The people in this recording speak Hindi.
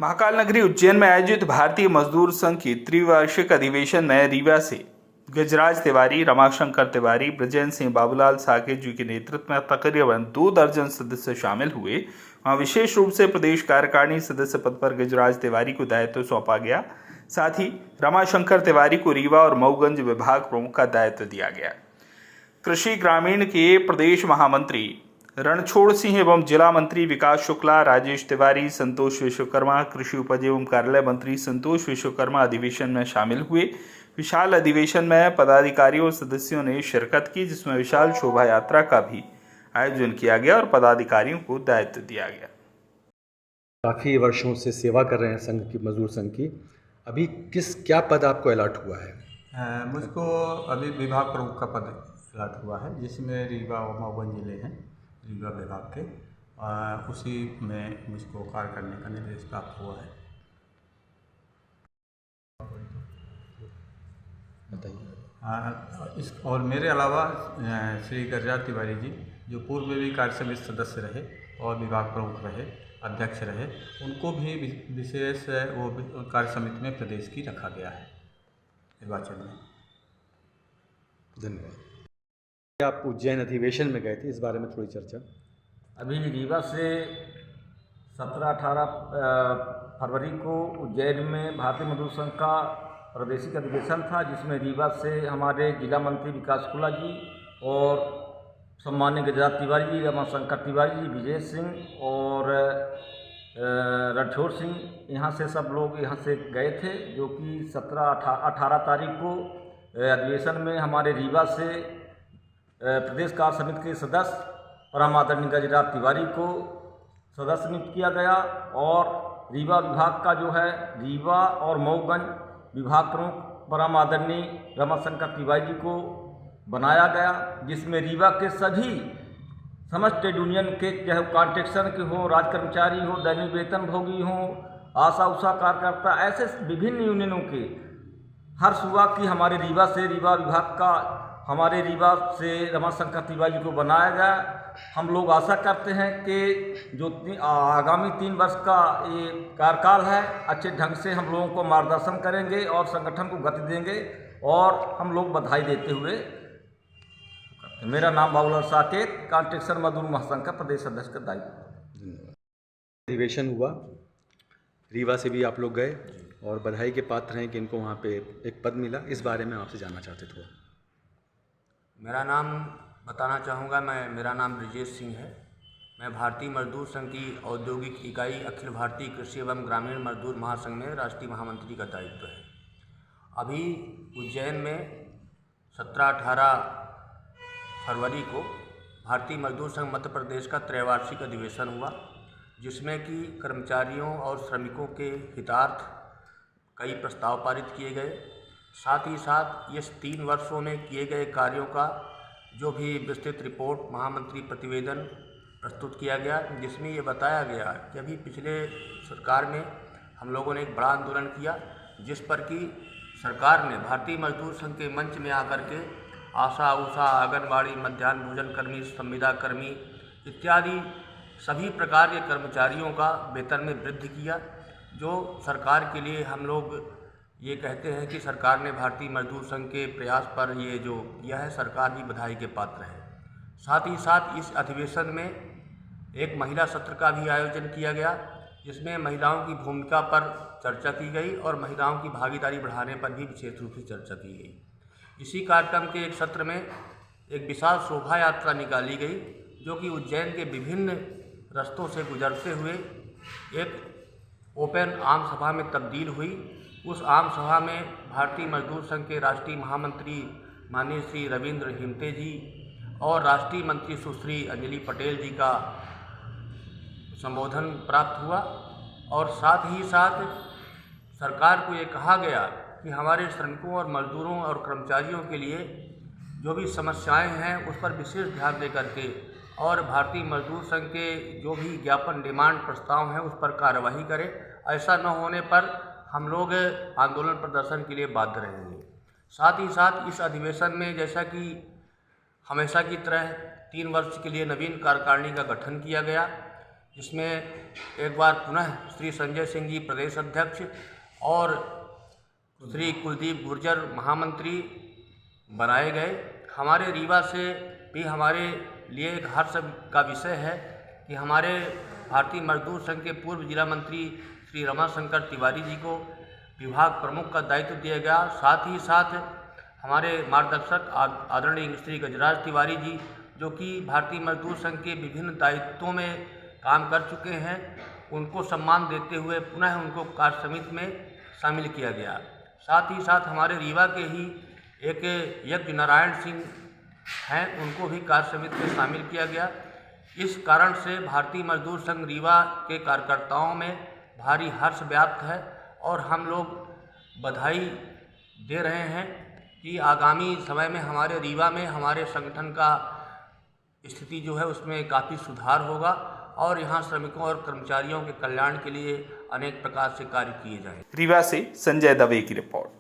महाकाल नगरी उज्जैन में आयोजित भारतीय मजदूर संघ की त्रिवार्षिक अधिवेशन में रीवा से गजराज तिवारी, रमाशंकर तिवारी, ब्रजेंद्र सिंह बाबूलाल साकेत जी के नेतृत्व में तकरीबन 2 दर्जन सदस्य शामिल हुए। वहाँ विशेष रूप से प्रदेश कार्यकारिणी सदस्य पद पर गजराज तिवारी को दायित्व सौंपा गया। साथ ही रमाशंकर तिवारी को रीवा और मऊगंज विभाग प्रमुख का दायित्व दिया गया। कृषि ग्रामीण के प्रदेश महामंत्री रणछोड़ सिंह एवं जिला मंत्री विकास शुक्ला, राजेश तिवारी, संतोष विश्वकर्मा, कृषि उपज एवं कार्यालय मंत्री संतोष विश्वकर्मा अधिवेशन में शामिल हुए। विशाल अधिवेशन में पदाधिकारियों और सदस्यों ने शिरकत की, जिसमें विशाल शोभा यात्रा का भी आयोजन किया गया और पदाधिकारियों को दायित्व दिया गया। काफ़ी वर्षों से सेवा कर रहे हैं संघ की, मजदूर संघ की। अभी क्या पद आपको अलॉट हुआ है? मुझको अभी विभाग प्रमुख का पद अलॉट हुआ है, जिसमें रीवा और मऊगंज जिले हैं रीवा विभाग के। उसी में मुझको कार्य करने का निर्देश प्राप्त हुआ है। बताइए। और मेरे अलावा श्री गजराज तिवारी जी, जो पूर्व में भी कार्य समिति सदस्य रहे और विभाग प्रमुख रहे, अध्यक्ष रहे, उनको भी विशेष वो कार्य समिति में प्रदेश की रखा गया है निर्वाचन में। धन्यवाद। आप उज्जैन अधिवेशन में गए थे, इस बारे में थोड़ी चर्चा। अभी रीवा से 17-18 फरवरी को उज्जैन में भारतीय मजदूर संघ का प्रादेशिक अधिवेशन था, जिसमें रीवा से हमारे जिला मंत्री विकास शुक्ला जी और सम्मान्य गजराज तिवारी जी, रमाशंकर तिवारी जी, विजय सिंह और रणछोड़ सिंह, यहाँ से सब लोग यहाँ से गए थे, जो कि 17-18 तारीख को अधिवेशन में हमारे रीवा से प्रदेश कार्य समिति के सदस्य परम आदरणीय गजराज तिवारी को सदस्य नियुक्त किया गया और रीवा विभाग का जो है रीवा और मऊगंज विभाग प्रमुख परम आदरणीय रमाशंकर तिवारी जी को बनाया गया, जिसमें रीवा के सभी समस्त ट्रेड यूनियन के, चाहे कॉन्ट्रैक्शन के हो, राज कर्मचारी हो, दैनिक वेतन भोगी हो, आशा उषा कार्यकर्ता, ऐसे विभिन्न यूनियनों के हर्ष हुआ कि हमारे रीवा से, रीवा विभाग का हमारे रीवा से रमाशंकर तिवारी जी को बनाया गया। हम लोग आशा करते हैं कि जो आगामी 3 वर्ष का ये कार्यकाल है, अच्छे ढंग से हम लोगों को मार्गदर्शन करेंगे और संगठन को गति देंगे। और हम लोग बधाई देते हुए, मेरा नाम बाबूलाल साकेत, कॉन्ट्रैक्शन मजदूर महासंघ का प्रदेश अध्यक्ष का दायित्व। अधिवेशन हुआ, रीवा से भी आप लोग गए और बधाई के पात्र हैं कि इनको वहाँ पे एक पद मिला। इस बारे में आपसे जानना चाहते थे। मेरा नाम बताना चाहूँगा, मेरा नाम ब्रजेश सिंह है। मैं भारतीय मजदूर संघ की औद्योगिक इकाई अखिल भारतीय कृषि एवं ग्रामीण मजदूर महासंघ में राष्ट्रीय महामंत्री का दायित्व है। अभी उज्जैन में 17-18 फरवरी को भारतीय मजदूर संघ मध्य प्रदेश का त्रैवार्षिक अधिवेशन हुआ, जिसमें कि कर्मचारियों और श्रमिकों के हितार्थ कई प्रस्ताव पारित किए गए। साथ ही साथ इस 3 वर्षों में किए गए कार्यों का जो भी विस्तृत रिपोर्ट महामंत्री प्रतिवेदन प्रस्तुत किया गया, जिसमें ये बताया गया कि अभी पिछले सरकार में हम लोगों ने एक बड़ा आंदोलन किया, जिस पर कि सरकार ने भारतीय मजदूर संघ के मंच में आकर के आशा उषा, आंगनबाड़ी, मध्याह्न भोजन कर्मी, संविदा कर्मी इत्यादि सभी प्रकार के कर्मचारियों का वेतन में वृद्धि किया। जो सरकार के लिए हम लोग ये कहते हैं कि सरकार ने भारतीय मजदूर संघ के प्रयास पर ये जो किया है, सरकार भी बधाई के पात्र है। साथ ही साथ इस अधिवेशन में एक महिला सत्र का भी आयोजन किया गया, जिसमें महिलाओं की भूमिका पर चर्चा की गई और महिलाओं की भागीदारी बढ़ाने पर भी विशेष रूप से चर्चा की गई। इसी कार्यक्रम के एक सत्र में एक विशाल शोभा यात्रा निकाली गई, जो कि उज्जैन के विभिन्न रस्तों से गुजरते हुए एक ओपन आम सभा में तब्दील हुई। उस आम सभा में भारतीय मजदूर संघ के राष्ट्रीय महामंत्री माननीय श्री रविंद्र हिमते जी और राष्ट्रीय मंत्री सुश्री अंजलि पटेल जी का संबोधन प्राप्त हुआ। और साथ ही साथ सरकार को ये कहा गया कि हमारे श्रमिकों और मजदूरों और कर्मचारियों के लिए जो भी समस्याएं हैं उस पर विशेष ध्यान दे करके और भारतीय मजदूर संघ के जो भी ज्ञापन, डिमांड, प्रस्ताव हैं उस पर कार्यवाही करें। ऐसा न होने पर हम लोग आंदोलन प्रदर्शन के लिए बाध्य रहेंगे। साथ ही साथ इस अधिवेशन में, जैसा कि हमेशा की तरह 3 वर्ष के लिए नवीन कार्यकारिणी का गठन किया गया, जिसमें एक बार पुनः श्री संजय सिंह जी प्रदेश अध्यक्ष और श्री कुलदीप गुर्जर महामंत्री बनाए गए। हमारे रीवा से भी हमारे लिए एक हर्ष का विषय है कि हमारे भारतीय मजदूर संघ के पूर्व जिला मंत्री श्री रमाशंकर तिवारी जी को विभाग प्रमुख का दायित्व दिया गया। साथ ही साथ हमारे मार्गदर्शक आदरणीय श्री गजराज तिवारी जी, जो कि भारतीय मजदूर संघ के विभिन्न दायित्वों में काम कर चुके हैं, उनको सम्मान देते हुए पुनः उनको कार्य समिति में शामिल किया गया। साथ ही साथ हमारे रीवा के ही एक यज्ञ नारायण सिंह हैं, उनको भी कार्य समिति में शामिल किया गया। इस कारण से भारतीय मजदूर संघ रीवा के कार्यकर्ताओं में भारी हर्ष व्याप्त है और हम लोग बधाई दे रहे हैं कि आगामी समय में हमारे रीवा में हमारे संगठन का स्थिति जो है उसमें काफ़ी सुधार होगा और यहाँ श्रमिकों और कर्मचारियों के कल्याण के लिए अनेक प्रकार से कार्य किए जाएंगे। रीवा से संजय दवे की रिपोर्ट।